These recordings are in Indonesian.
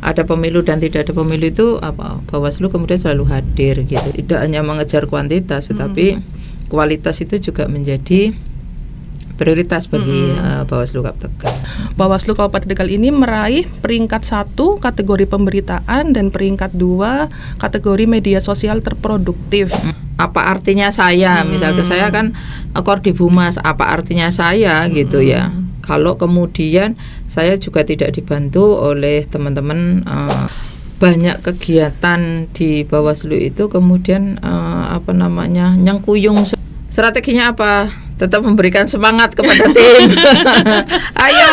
ada pemilu dan tidak ada pemilu itu Bawaslu kemudian selalu hadir gitu. Tidak hanya mengejar kuantitas, tetapi kualitas itu juga menjadi prioritas bagi Bawaslu Kabupaten Tegal. Bawaslu Kabupaten Tegal ini meraih peringkat 1 kategori pemberitaan dan peringkat 2 kategori media sosial terproduktif. Apa artinya saya? Misalnya saya kan Kordibumas, apa artinya saya gitu ya. Kalau kemudian saya juga tidak dibantu oleh teman-teman, banyak kegiatan di Bawaslu itu kemudian nyengkuyung. Strateginya apa? Tetap memberikan semangat kepada tim. Ayo.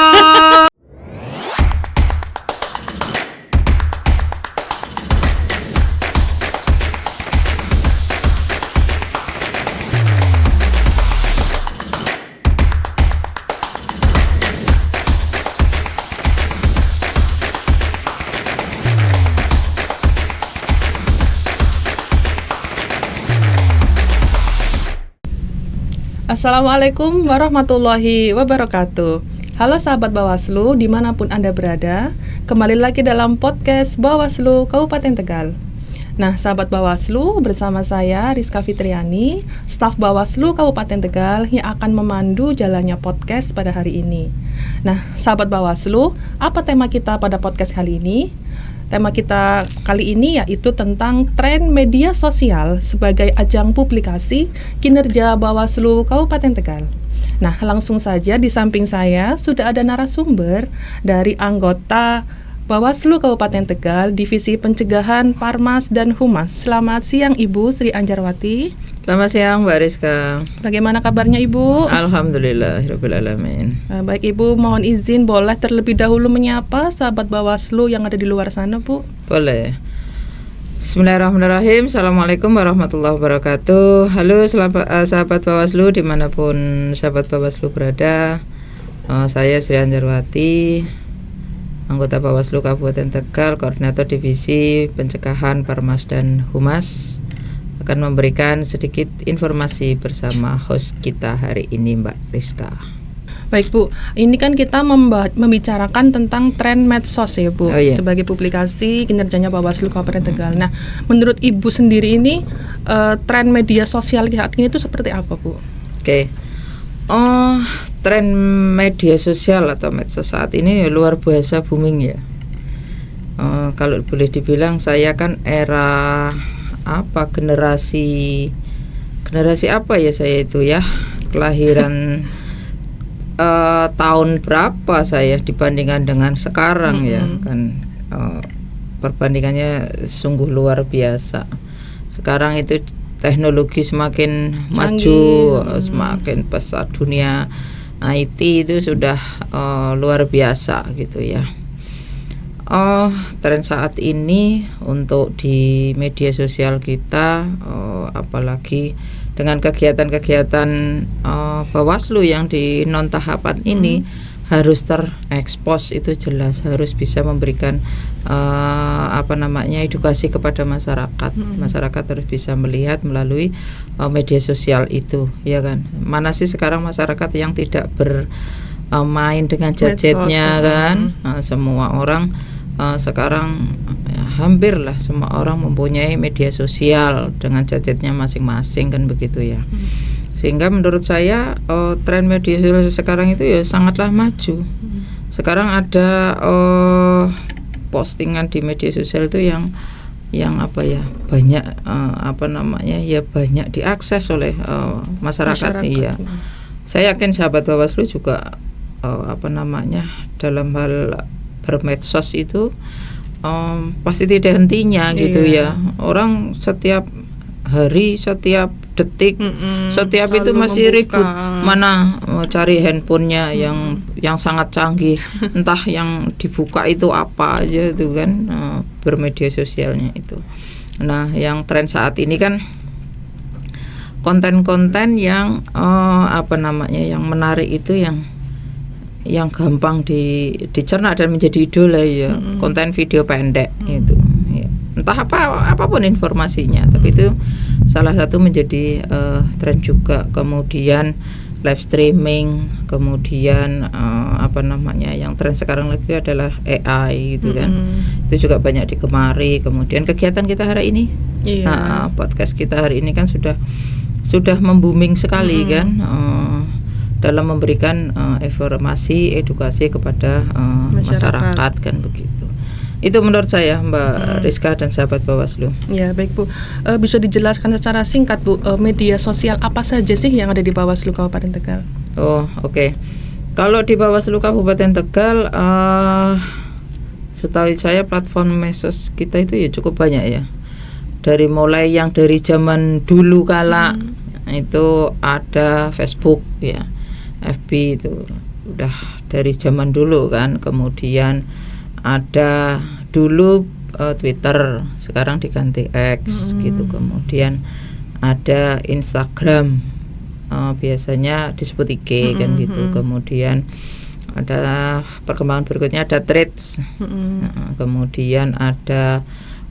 Assalamualaikum warahmatullahi wabarakatuh. Halo sahabat Bawaslu dimanapun Anda berada, kembali lagi dalam podcast Bawaslu Kabupaten Tegal. Nah sahabat Bawaslu, bersama saya Rizka Fitriani, staf Bawaslu Kabupaten Tegal yang akan memandu jalannya podcast pada hari ini. Nah sahabat Bawaslu, apa tema kita pada podcast kali ini? Tema kita kali ini yaitu tentang tren media sosial sebagai ajang publikasi kinerja Bawaslu Kabupaten Tegal. Nah, langsung saja di samping saya sudah ada narasumber dari anggota Bawaslu Kabupaten Tegal, Divisi Pencegahan Parmas dan Humas. Selamat siang Ibu Sri Anjarwati. Selamat siang Mbak Rizka. Bagaimana kabarnya Ibu? Alhamdulillahirabbil alamin. Baik Ibu, mohon izin boleh terlebih dahulu menyapa sahabat Bawaslu yang ada di luar sana Bu? Boleh. Bismillahirrahmanirrahim. Assalamualaikum warahmatullahi wabarakatuh. Halo sahabat Bawaslu dimanapun sahabat Bawaslu berada. Saya Sri Anjarwati, anggota Bawaslu Kabupaten Tegal, Koordinator Divisi Pencegahan Parmas dan Humas, akan memberikan sedikit informasi bersama host kita hari ini Mbak Rizka. Baik Bu, ini kan kita membicarakan tentang tren medsos ya Bu, sebagai publikasi kinerjanya Bawaslu Kabupaten Tegal. Nah, menurut Ibu sendiri ini tren media sosial saat ini itu seperti apa Bu? Oke. Tren media sosial atau medsos saat ini luar biasa booming ya. Kalau boleh dibilang saya kan era generasi apa ya saya itu ya, kelahiran tahun berapa saya dibandingkan dengan sekarang ya kan, perbandingannya sungguh luar biasa. Sekarang itu teknologi semakin maju, semakin pesat, dunia IT itu sudah luar biasa gitu ya. Tren saat ini untuk di media sosial kita, apalagi dengan kegiatan-kegiatan Bawaslu yang di non tahapan ini harus terekspos, itu jelas harus bisa memberikan edukasi kepada masyarakat. Masyarakat harus bisa melihat melalui media sosial itu, ya kan. Mana sih sekarang masyarakat yang tidak bermain dengan gadgetnya kan? Semua orang sekarang hampirlah semua orang mempunyai media sosial dengan gadgetnya masing-masing kan begitu ya. Sehingga menurut saya tren media sosial sekarang itu ya sangatlah maju. Sekarang ada postingan di media sosial itu yang banyak banyak diakses oleh masyarakat. Iya. Saya yakin sahabat Bawaslu juga dalam hal bermedsos itu pasti tidak hentinya gitu ya. Orang setiap hari, setiap detik, setiap itu masih ribut mana cari handphonenya yang sangat canggih, entah yang dibuka itu apa aja itu kan, bermedia sosialnya itu. Nah, yang tren saat ini kan konten-konten yang yang menarik itu, yang gampang dicerna dan menjadi idola ya, konten video pendek itu ya. Entah apapun informasinya, tapi itu salah satu menjadi tren juga. Kemudian live streaming, kemudian yang tren sekarang lagi adalah AI gitu kan. Itu juga banyak digemari. Kemudian kegiatan kita hari ini, podcast kita hari ini kan sudah membooming sekali kan, dalam memberikan informasi, edukasi kepada masyarakat kan begitu. Itu menurut saya Mbak Rizka dan sahabat Bawaslu. Ya baik Bu, bisa dijelaskan secara singkat Bu, media sosial apa saja sih yang ada di Bawaslu Kabupaten Tegal? Oh oke. Kalau di Bawaslu Kabupaten Tegal, setahu saya platform medsos kita itu ya cukup banyak ya. Dari mulai yang dari zaman dulu kala itu ada Facebook ya, FB itu udah dari zaman dulu kan. Kemudian ada dulu Twitter, sekarang diganti X gitu. Kemudian ada Instagram, biasanya disebut IG kan gitu. Kemudian ada perkembangan berikutnya ada Threads, kemudian ada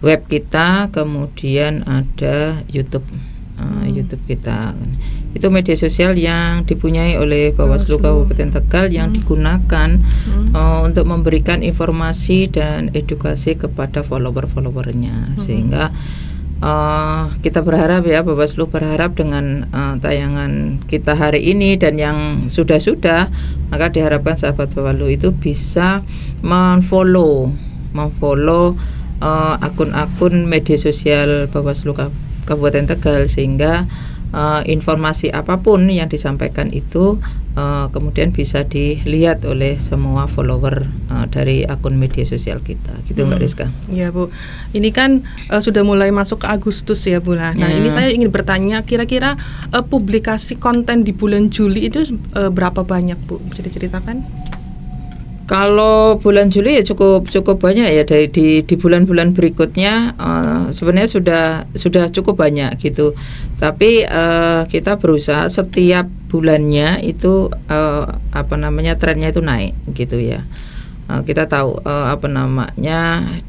web kita, kemudian ada YouTube kita. Itu media sosial yang dipunyai oleh Bawaslu Kabupaten Tegal yang digunakan untuk memberikan informasi dan edukasi kepada follower-followernya. Sehingga kita berharap ya, Bawaslu berharap dengan tayangan kita hari ini dan yang sudah-sudah, maka diharapkan sahabat Bawaslu itu bisa memfollow akun-akun media sosial Bawaslu Kabupaten Tegal, sehingga informasi apapun yang disampaikan itu kemudian bisa dilihat oleh semua follower dari akun media sosial kita, gitu Mbak Rizka. Ya Bu, ini kan sudah mulai masuk ke Agustus ya Bu. Nah ini saya ingin bertanya, kira-kira publikasi konten di bulan Juli itu berapa banyak Bu? Bisa diceritakan? Kalau bulan Juli ya cukup banyak ya. Dari di bulan-bulan berikutnya sebenarnya sudah cukup banyak gitu. Tapi kita berusaha setiap bulannya itu trennya itu naik gitu ya. Kita tahu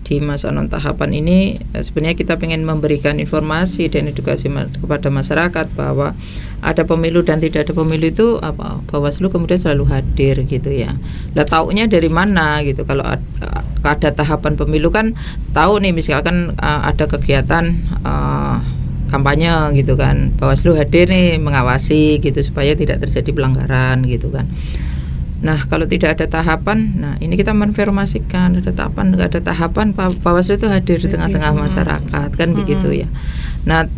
di masa non tahapan ini sebenarnya kita ingin memberikan informasi dan edukasi kepada masyarakat bahwa ada pemilu dan tidak ada pemilu itu Bawaslu kemudian selalu hadir gitu ya. Lah taunya dari mana gitu? Kalau ada tahapan pemilu kan tahu nih, misalkan ada kegiatan kampanye gitu kan, Bawaslu hadir nih mengawasi gitu supaya tidak terjadi pelanggaran gitu kan. Nah kalau tidak ada tahapan, nah ini kita menginformasikan ada tahapan, nggak ada tahapan, Bawaslu itu hadir di tengah-tengah masyarakat kan begitu ya. Nah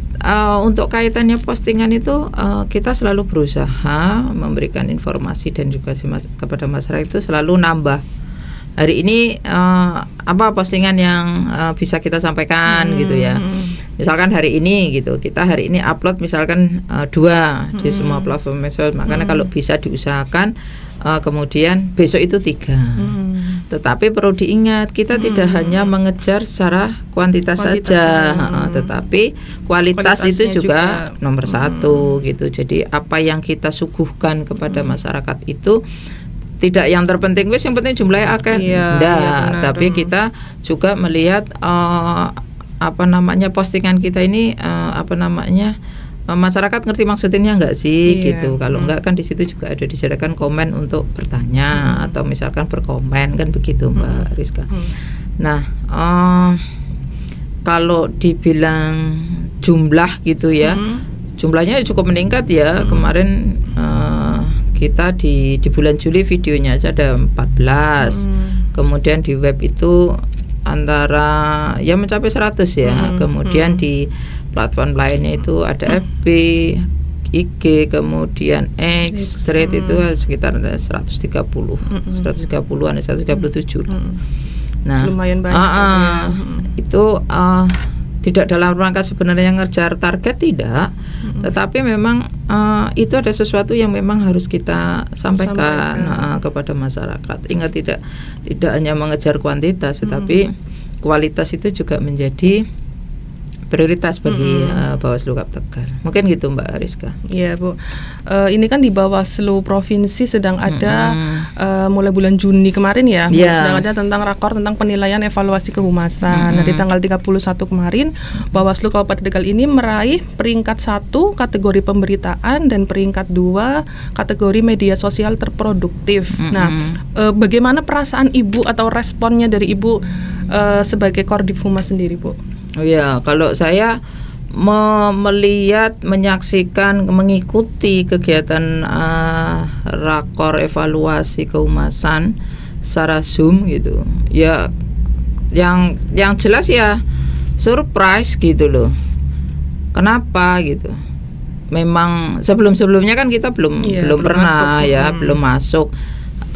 untuk kaitannya postingan itu kita selalu berusaha memberikan informasi dan juga kepada masyarakat itu selalu nambah. Hari ini apa postingan yang bisa kita sampaikan gitu ya. Misalkan hari ini gitu, kita hari ini upload misalkan 2 di semua platform medsos, makanya kalau bisa diusahakan kemudian besok itu 3. Tetapi perlu diingat, kita tidak hanya mengejar secara kuantitas saja, tetapi kualitas itu juga nomor 1 gitu. Jadi apa yang kita suguhkan kepada masyarakat itu tidak yang terpenting yang penting jumlahnya akeh. Tapi kita juga melihat postingan kita ini masyarakat ngerti maksudnya enggak sih gitu. Kalau enggak kan di situ juga ada disediakan komen untuk bertanya atau misalkan berkomen kan begitu Mbak Rizka. Nah kalau dibilang jumlah gitu ya, jumlahnya cukup meningkat ya. Kemarin kita di bulan Juli videonya aja ada 14. Kemudian di web itu antara ya mencapai 100 ya. Kemudian di platform lainnya itu ada FB, IG, kemudian X, Threads itu sekitar ada 130-an, 137. Nah, lumayan banyak itu tidak dalam rangka sebenarnya ngejar target, tidak, tetapi memang itu ada sesuatu yang memang harus kita sampaikan kepada masyarakat. Ingat, tidak hanya mengejar kuantitas, tetapi kualitas itu juga menjadi prioritas bagi Bawaslu Kap Tegal. Mungkin gitu Mbak Rizka. Iya Bu, ini kan di Bawaslu Provinsi sedang ada mulai bulan Juni kemarin ya, sedang ada tentang rakor tentang penilaian evaluasi kehumasan. Nah di tanggal 31 kemarin Bawaslu Kabupaten Tegal ini meraih peringkat 1 kategori pemberitaan dan peringkat 2 kategori media sosial terproduktif. Nah bagaimana perasaan Ibu atau responnya dari Ibu sebagai Kordif Humas sendiri Bu? Oh ya, kalau saya melihat, menyaksikan, mengikuti kegiatan rakor evaluasi kehumasan secara Zoom gitu. Ya, yang jelas ya surprise gitu loh. Kenapa gitu? Memang sebelumnya kan kita belum pernah masuk, ya, belum masuk.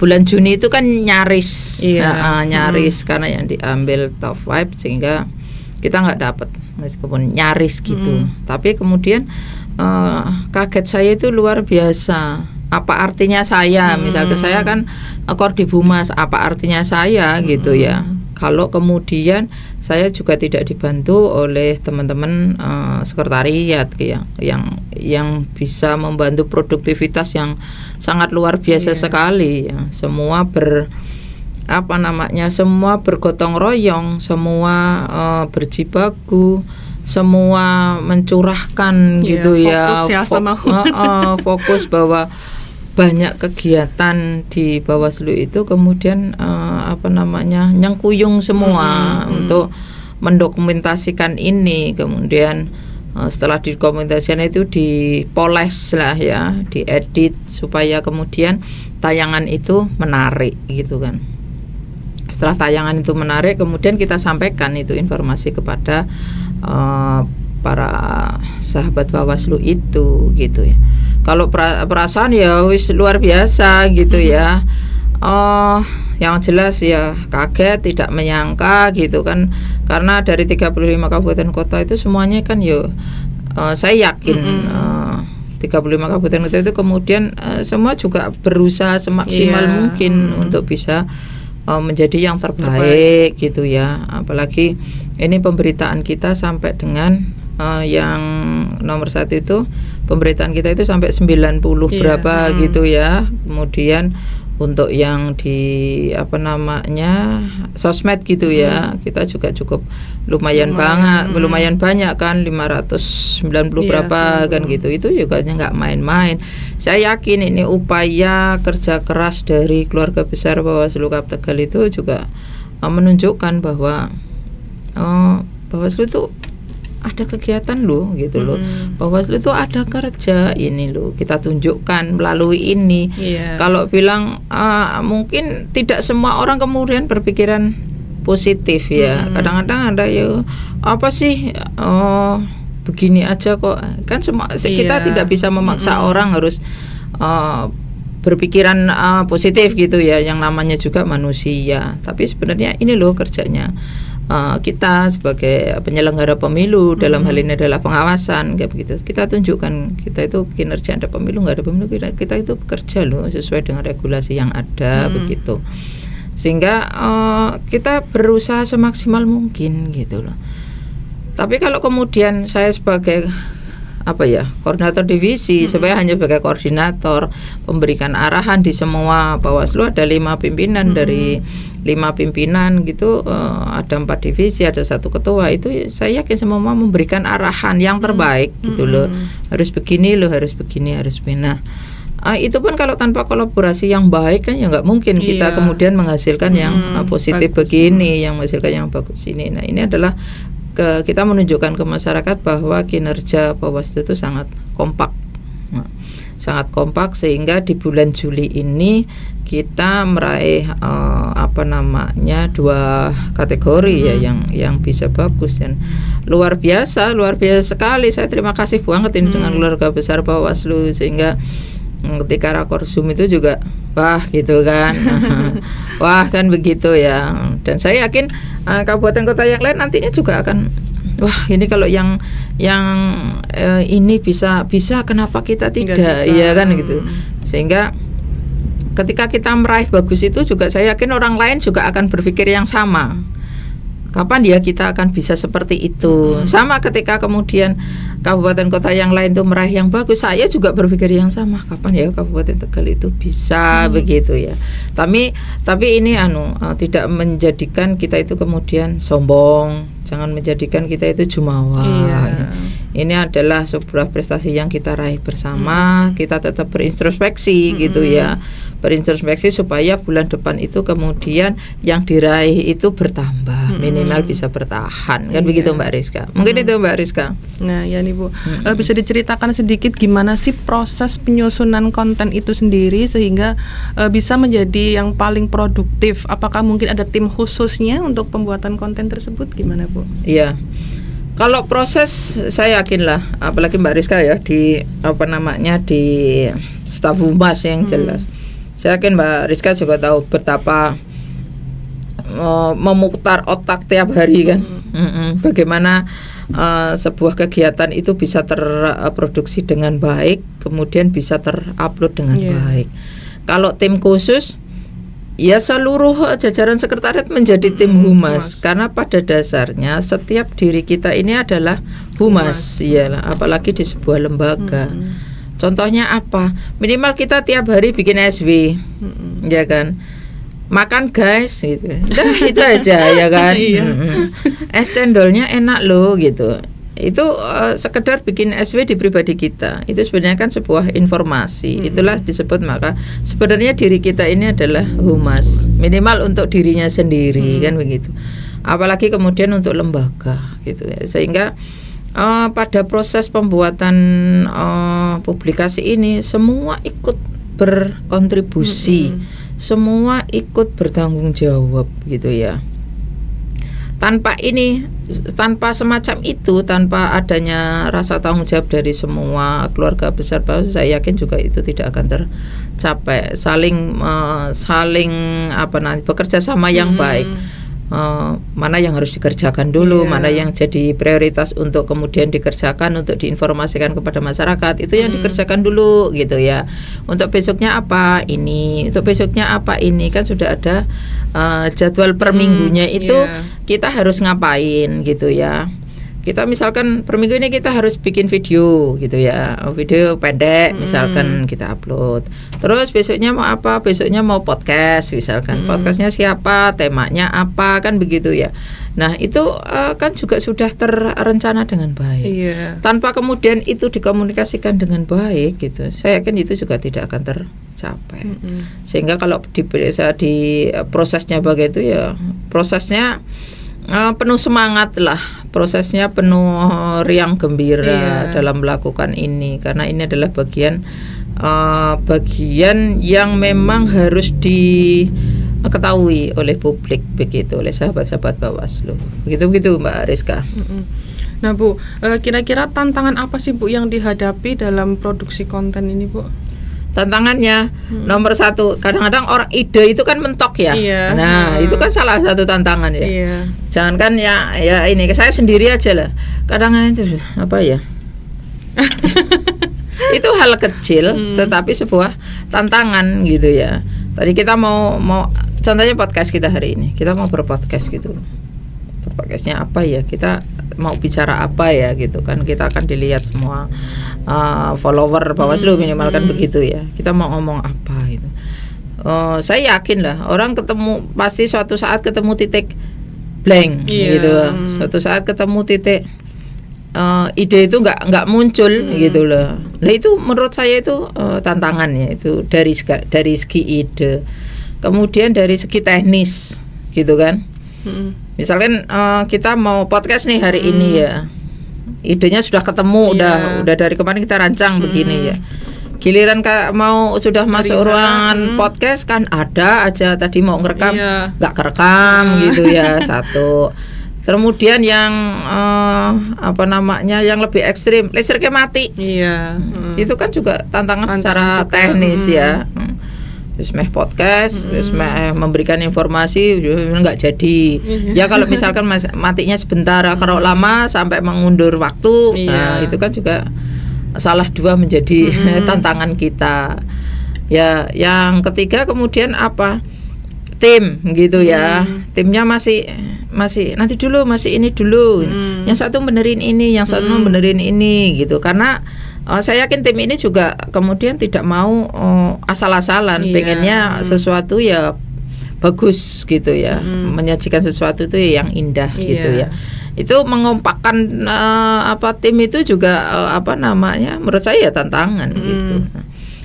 Bulan Juni itu kan nyaris, nyaris karena yang diambil top 5 sehingga kita nggak dapat meskipun nyaris gitu. Tapi kemudian kaget saya itu luar biasa. Apa artinya saya? Misalnya saya kan Kordif Humas, apa artinya saya gitu ya? Kalau kemudian saya juga tidak dibantu oleh teman-teman sekretariat yang bisa membantu produktivitas yang sangat luar biasa sekali ya. Semua semua bergotong royong, semua berjibaku, semua mencurahkan gitu ya, fokus bahwa banyak kegiatan di Bawaslu itu kemudian nyengkuyung semua untuk mendokumentasikan ini. Kemudian setelah dokumentasikan itu dipoles lah ya, diedit supaya kemudian tayangan itu menarik gitu kan. Setelah tayangan itu menarik, kemudian kita sampaikan itu informasi kepada para sahabat Bawaslu itu gitu ya. Kalau perasaan ya wis luar biasa gitu ya. Yang jelas ya kaget, tidak menyangka gitu kan, karena dari 35 kabupaten kota itu semuanya kan saya yakin 35 kabupaten kota itu kemudian semua juga berusaha semaksimal mungkin untuk bisa menjadi yang terbaik gitu ya. Apalagi ini pemberitaan kita sampai dengan yang nomor 1 itu pemberitaan kita itu sampai 90 berapa gitu ya. Kemudian untuk yang di sosmed gitu ya, kita juga cukup lumayan banyak kan, 590 berapa kan gitu. Itu juga nggak main-main. Saya yakin ini upaya kerja keras dari keluarga besar Bawaslu Kap Tegal itu juga menunjukkan bahwa Bawaslu itu ada kegiatan loh gitu loh. Bawaslu itu ada kerja ini loh, kita tunjukkan melalui ini. Kalau bilang mungkin tidak semua orang kemudian berpikiran positif ya. Kadang-kadang ada apa sih begini aja kok. Kan semua kita tidak bisa memaksa orang harus berpikiran positif gitu ya, yang namanya juga manusia. Tapi sebenarnya ini loh kerjanya kita sebagai penyelenggara pemilu, dalam hal ini adalah pengawasan kayak begitu. Kita tunjukkan kita itu kinerja, ada pemilu nggak ada pemilu, kita itu bekerja loh sesuai dengan regulasi yang ada begitu. Sehingga kita berusaha semaksimal mungkin gitu loh. Tapi kalau kemudian saya sebagai koordinator divisi, sebenarnya hanya sebagai koordinator memberikan arahan di semua Bawaslu, ada 5 pimpinan, dari 5 pimpinan gitu, ada 4 divisi, ada 1 ketua. Itu saya yakin semua memberikan arahan yang terbaik gitu loh. Harus begini loh, harus begini, harus begini. Itu pun kalau tanpa kolaborasi yang baik kan ya nggak mungkin kita kemudian menghasilkan yang positif begini, yang menghasilkan yang bagus ini. Nah ini adalah kita menunjukkan ke masyarakat bahwa kinerja Bawaslu itu sangat kompak, sangat kompak, sehingga di bulan Juli ini kita meraih 2 kategori ya yang bisa bagus dan luar biasa sekali. Saya terima kasih banget ini dengan keluarga besar Bawaslu, sehingga ketika rakor Zoom itu juga wah gitu kan. Wah kan begitu ya. Dan saya yakin kabupaten kota yang lain nantinya juga akan wah ini kalau yang ini bisa kenapa kita tidak, ya kan gitu. Sehingga ketika kita meraih bagus itu juga saya yakin orang lain juga akan berpikir yang sama. Kapan ya kita akan bisa seperti itu? Sama ketika kemudian kabupaten kota yang lain tuh meraih yang bagus, saya juga berpikir yang sama. Kapan ya Kabupaten Tegal itu bisa begitu ya? Tapi ini tidak menjadikan kita itu kemudian sombong. Jangan menjadikan kita itu jumawa. Ini adalah sebuah prestasi yang kita raih bersama. Kita tetap berintrospeksi gitu ya. Berintrospeksi supaya bulan depan itu kemudian yang diraih itu bertambah, minimal bisa bertahan kan begitu Mbak Rizka. Mungkin itu Mbak Rizka. Nah ya nih Bu, bisa diceritakan sedikit gimana sih proses penyusunan konten itu sendiri sehingga bisa menjadi yang paling produktif? Apakah mungkin ada tim khususnya untuk pembuatan konten tersebut? Gimana Bu? Iya. Kalau proses saya yakin lah, apalagi Mbak Rizka ya di di staf humas yang jelas. Saya yakin Mbak Rizka juga tahu betapa memutar otak tiap hari kan. Bagaimana sebuah kegiatan itu bisa terproduksi dengan baik, kemudian bisa terupload dengan baik. Kalau tim khusus, ya seluruh jajaran sekretariat menjadi tim humas karena pada dasarnya setiap diri kita ini adalah humas. Iyalah, apalagi di sebuah lembaga. Contohnya apa? Minimal kita tiap hari bikin SW, ya kan? Makan guys, gitu. Udah itu aja ya kan. Es cendolnya enak loh gitu. Itu sekedar bikin SW di pribadi kita. Itu sebenarnya kan sebuah informasi. Itulah disebut, maka sebenarnya diri kita ini adalah humas. Minimal untuk dirinya sendiri kan begitu. Apalagi kemudian untuk lembaga gitu ya. Sehingga pada proses pembuatan publikasi ini semua ikut berkontribusi. Semua ikut bertanggung jawab gitu ya. Tanpa semacam itu, tanpa adanya rasa tanggung jawab dari semua keluarga besar bawah, saya yakin juga itu tidak akan tercapai. Saling bekerja sama yang baik. Mana yang harus dikerjakan dulu, mana yang jadi prioritas untuk kemudian dikerjakan, untuk diinformasikan kepada masyarakat, itu yang dikerjakan dulu gitu ya. Untuk besoknya apa ini, untuk besoknya apa ini, kan sudah ada jadwal per minggunya itu kita harus ngapain gitu ya. Kita misalkan per minggu ini kita harus bikin video gitu ya, video pendek misalkan kita upload. Terus besoknya mau apa? Besoknya mau podcast misalkan. Podcastnya siapa? Temanya apa? Kan begitu ya. Nah itu kan juga sudah terencana dengan baik. Tanpa kemudian itu dikomunikasikan dengan baik gitu, saya yakin itu juga tidak akan tercapai. Sehingga kalau di prosesnya begitu ya, prosesnya penuh semangat lah, prosesnya penuh riang gembira dalam melakukan ini, karena ini adalah bagian yang memang harus diketahui oleh publik begitu, oleh sahabat-sahabat Bawaslu begitu Mbak Rizka. Nah Bu, kira-kira tantangan apa sih Bu yang dihadapi dalam produksi konten ini Bu? Tantangannya nomor satu, kadang-kadang orang ide itu kan mentok ya. Nah itu kan salah satu tantangan ya. Jangankan ya ini, saya sendiri aja lah. Kadang-kadang itu apa ya? Itu hal kecil, tetapi sebuah tantangan gitu ya. Tadi kita mau contohnya podcast kita hari ini, kita mau berpodcast gitu. Podcastnya apa ya, kita mau bicara apa ya gitu kan, kita akan dilihat semua follower Bawaslu minimal kan begitu ya, kita mau ngomong apa gitu. Saya yakin lah orang ketemu, pasti suatu saat ketemu titik blank gitu, suatu saat ketemu titik ide itu nggak muncul gitu loh. Nah itu menurut saya itu tantangannya itu dari segi ide, kemudian dari segi teknis gitu kan. Misalkan kita mau podcast nih hari ini ya, idenya sudah ketemu, udah dari kemarin kita rancang begini ya. Giliran sudah masuk ruangan podcast kan ada aja tadi mau ngerekam nggak kerekam gitu ya satu. Kemudian yang yang lebih ekstrim, listriknya mati. Itu kan juga tantangan secara teknis ya. Terus podcast, terus memberikan informasi nggak jadi. Ya kalau misalkan matinya sebentar, kalau lama sampai mengundur waktu, nah itu kan juga salah dua menjadi tantangan kita. Ya, yang ketiga kemudian apa? tim gitu ya. Timnya masih nanti dulu, masih ini dulu. Yang satu benerin ini, yang satu benerin ini gitu. Karena saya yakin tim ini juga kemudian tidak mau asal-asalan, pengennya sesuatu ya bagus gitu ya. Menyajikan sesuatu itu yang indah gitu ya. Itu mengompakkan tim itu juga menurut saya ya tantangan gitu.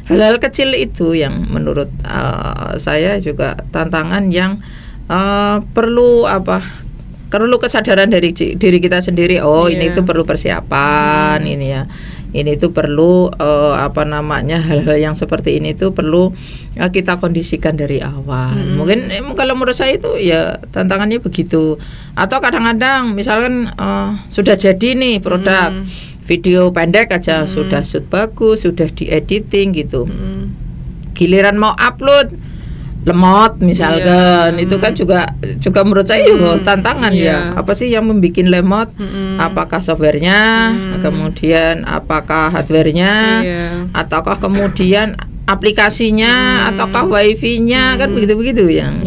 Hal-hal kecil itu yang menurut saya juga tantangan yang perlu kesadaran dari diri kita sendiri. Ini itu perlu persiapan ini ya. Ini itu perlu hal-hal yang seperti ini itu perlu kita kondisikan dari awal. Mungkin kalau menurut saya itu ya tantangannya begitu. Atau kadang-kadang misalkan sudah jadi nih produk video pendek aja, sudah shoot bagus, sudah di-editing gitu. Giliran mau upload lemot misalkan, itu kan juga menurut saya tantangan ya. Apa sih yang membuat lemot? Apakah softwarenya, kemudian apakah hardwarenya, ataukah kemudian aplikasinya, ataukah wifi-nya, kan begitu-begitu yang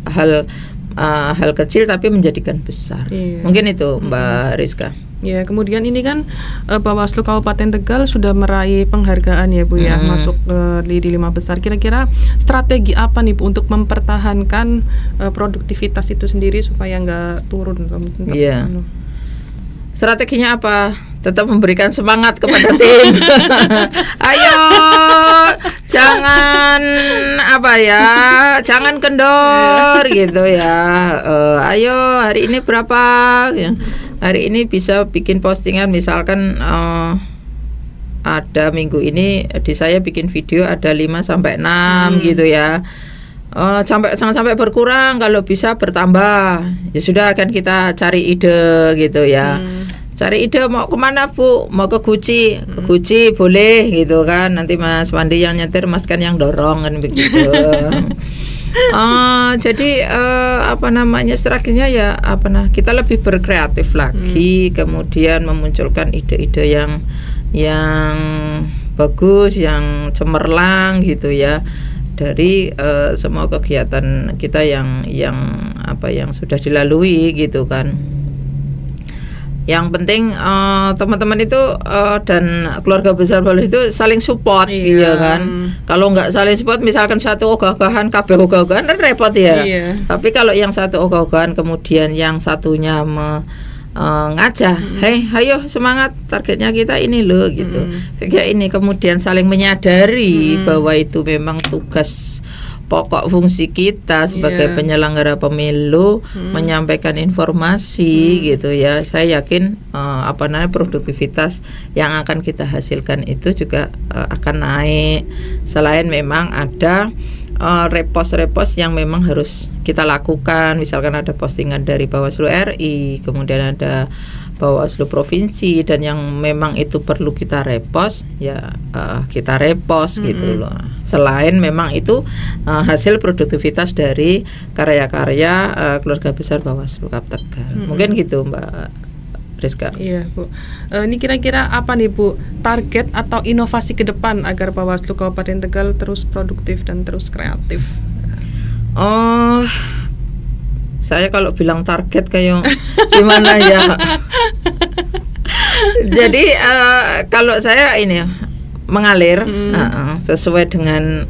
hal kecil tapi menjadikan besar. Mungkin itu Mbak Rizka. Ya, kemudian ini kan Bawaslu Kabupaten Tegal sudah meraih penghargaan ya Bu ya, masuk di 5 besar. Kira-kira strategi apa nih Bu untuk mempertahankan produktivitas itu sendiri supaya nggak turun? Strateginya apa? Tetap memberikan semangat kepada tim. Ayo, jangan kendor gitu ya. Ayo, hari ini berapa? Ya. Hari ini bisa bikin postingan misalkan ada minggu ini di saya bikin video ada 5-6 gitu ya. Jangan sampai berkurang, kalau bisa bertambah. Ya sudah, akan kita cari ide gitu ya. Cari ide mau kemana Bu? Mau ke Gucci? Ke Gucci boleh gitu kan. Nanti Mas Wandi yang nyetir, Mas kan yang dorong kan begitu. Jadi strateginya ya kita lebih berkreatif lagi, kemudian memunculkan ide-ide yang bagus, yang cemerlang gitu ya, dari semua kegiatan kita yang sudah dilalui gitu kan. Yang penting teman-teman itu dan keluarga besar Bawaslu itu saling support gitu kan. Kalau nggak saling support, misalkan satu ogah-ogahan, kabeh ogah-ogahan kan repot ya. Tapi kalau yang satu ogah-ogahan kemudian yang satunya ngajak, ayo semangat, targetnya kita ini loh gitu. Kayak ini, kemudian saling menyadari bahwa itu memang tugas pokok fungsi kita sebagai penyelenggara pemilu, menyampaikan informasi gitu ya. Saya yakin produktivitas yang akan kita hasilkan itu juga akan naik. Selain memang ada repos-repos yang memang harus kita lakukan, misalkan ada postingan dari Bawaslu RI, kemudian ada Bawaslu Provinsi, dan yang memang itu perlu kita repost ya kita repost gitu loh. Selain memang itu hasil produktivitas dari karya-karya keluarga besar Bawaslu Kabupaten Tegal. Mungkin gitu Mbak Rizka. Iya Bu. Ini kira-kira apa nih Bu target atau inovasi ke depan agar Bawaslu Kabupaten Tegal terus produktif dan terus kreatif? Saya kalau bilang target kayak gimana ya. Jadi kalau saya ini mengalir sesuai dengan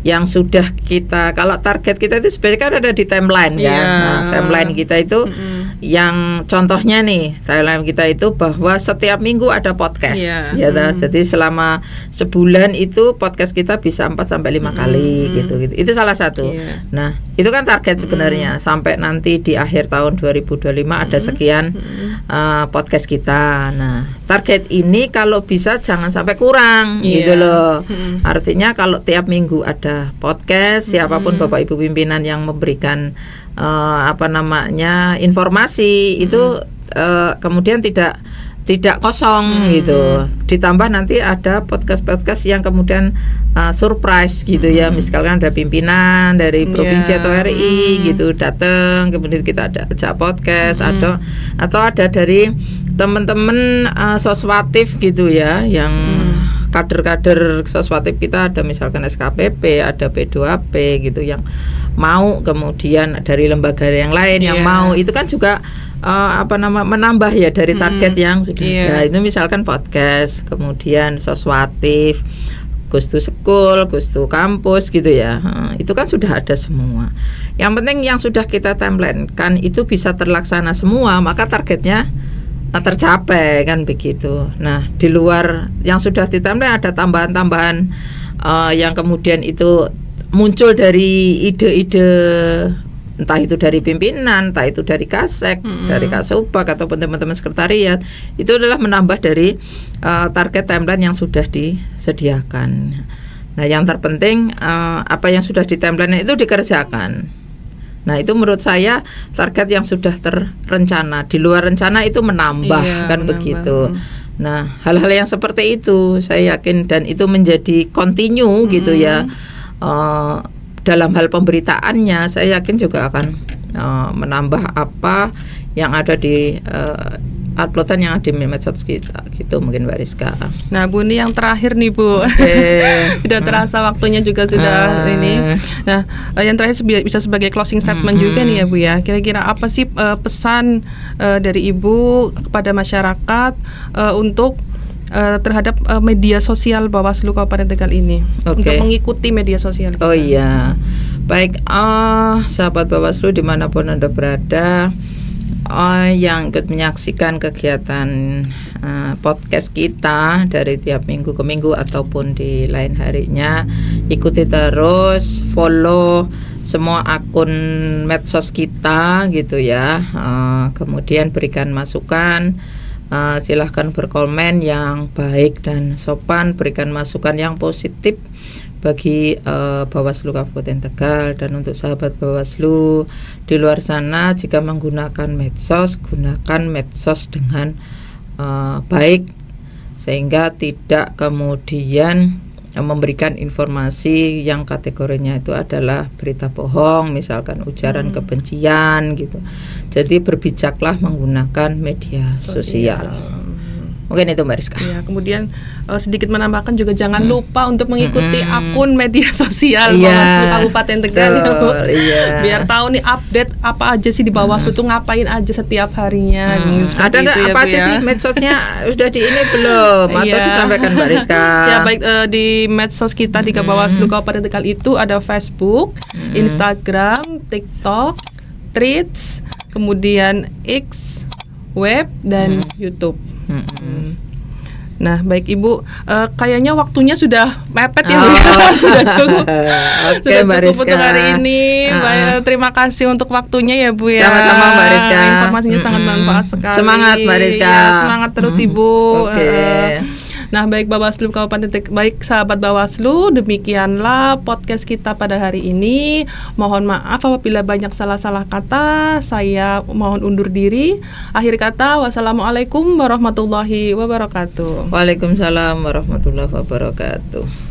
yang sudah kita, kalau target kita itu sebenarnya kan ada di timeline kan. Timeline kita itu yang contohnya nih, timeline kita itu bahwa setiap minggu ada podcast jadi selama sebulan itu podcast kita bisa 4-5 kali gitu. Itu salah satu. Nah itu kan target sebenarnya, sampai nanti di akhir tahun 2025 ada sekian podcast kita. Nah target ini kalau bisa jangan sampai kurang gitu loh. Artinya kalau tiap minggu ada podcast, siapapun Bapak Ibu pimpinan yang memberikan informasi itu kemudian tidak kosong gitu. Ditambah nanti ada podcast yang kemudian surprise gitu ya. Misalkan ada pimpinan dari provinsi atau RI gitu datang, kemudian kita ada ajak podcast, atau ada dari teman-teman soswatif gitu ya, yang kader-kader soswatif kita ada misalkan SKPP, ada P2P gitu yang mau, kemudian dari lembaga yang lain yang mau, itu kan juga menambah ya dari target yang sudah ada. Itu misalkan podcast, kemudian soswatif, Goes to School, Goes to Kampus gitu ya. Itu kan sudah ada semua. Yang penting yang sudah kita template-kan itu bisa terlaksana semua, maka targetnya tercapai kan begitu. Nah, di luar yang sudah ditemplate ada tambahan-tambahan yang kemudian itu muncul dari ide-ide, entah itu dari pimpinan, entah itu dari Kasek, dari Kasubag ataupun teman-teman sekretariat, itu adalah menambah dari target timeline yang sudah disediakan. Nah, yang terpenting apa yang sudah ditemplate itu dikerjakan. Nah, itu menurut saya target yang sudah terencana. Di luar rencana itu menambah, kan menambah. Begitu. Nah, hal-hal yang seperti itu saya yakin dan itu menjadi continue gitu ya. Dalam hal pemberitaannya saya yakin juga akan menambah apa yang ada di uploadan yang ada di medsos kita gitu, mungkin Mbak Rizka. Nah, Bu, ini yang terakhir nih, Bu. Tidak terasa waktunya juga sudah ini. Nah, yang terakhir bisa sebagai closing statement juga nih ya, Bu ya. Kira-kira apa sih pesan dari Ibu kepada masyarakat untuk terhadap media sosial Bawaslu Kabupaten Tegal ini, untuk mengikuti media sosial kita. Iya, baik, sahabat Bawaslu dimanapun Anda berada, yang ikut menyaksikan kegiatan podcast kita dari tiap minggu ke minggu ataupun di lain harinya, ikuti terus, follow semua akun medsos kita gitu ya, kemudian berikan masukan. Silahkan berkomen yang baik dan sopan, berikan masukan yang positif bagi Bawaslu Kabupaten Tegal. Dan untuk sahabat Bawaslu di luar sana, jika menggunakan medsos, gunakan medsos dengan baik, sehingga tidak kemudian memberikan informasi yang kategorinya itu adalah berita bohong, misalkan ujaran kebencian gitu. Jadi berbijaklah menggunakan media sosial. Mungkin itu Mbak Rizka. Ya, kemudian sedikit menambahkan juga jangan lupa untuk mengikuti akun media sosial Bawaslu Kabupaten Tegal. Biar tahu nih update apa aja sih di Bawaslu tuh, ngapain aja setiap harinya. Ada nggak apa aja sih medsosnya sudah di ini belum atau disampaikan Mbak Rizka? Ya, baik, di medsos kita di Bawaslu Kabupaten Tegal itu ada Facebook, Instagram, TikTok, Threads, kemudian X, web dan YouTube. Nah, baik Ibu, kayaknya waktunya sudah mepet ya, Bu. Sudah cukup. Sudah cukup untuk hari ini. Terima kasih untuk waktunya ya, Bu ya. Sama-sama Mbak Rizka. Informasinya sangat bermanfaat sekali. Semangat Mbak Rizka. Ya, semangat terus Ibu. Nah, baik Bawaslu Kabupaten Tegal, baik sahabat Bawaslu, demikianlah podcast kita pada hari ini. Mohon maaf apabila banyak salah-salah kata. Saya mohon undur diri. Akhir kata, wassalamualaikum warahmatullahi wabarakatuh. Waalaikumsalam warahmatullahi wabarakatuh.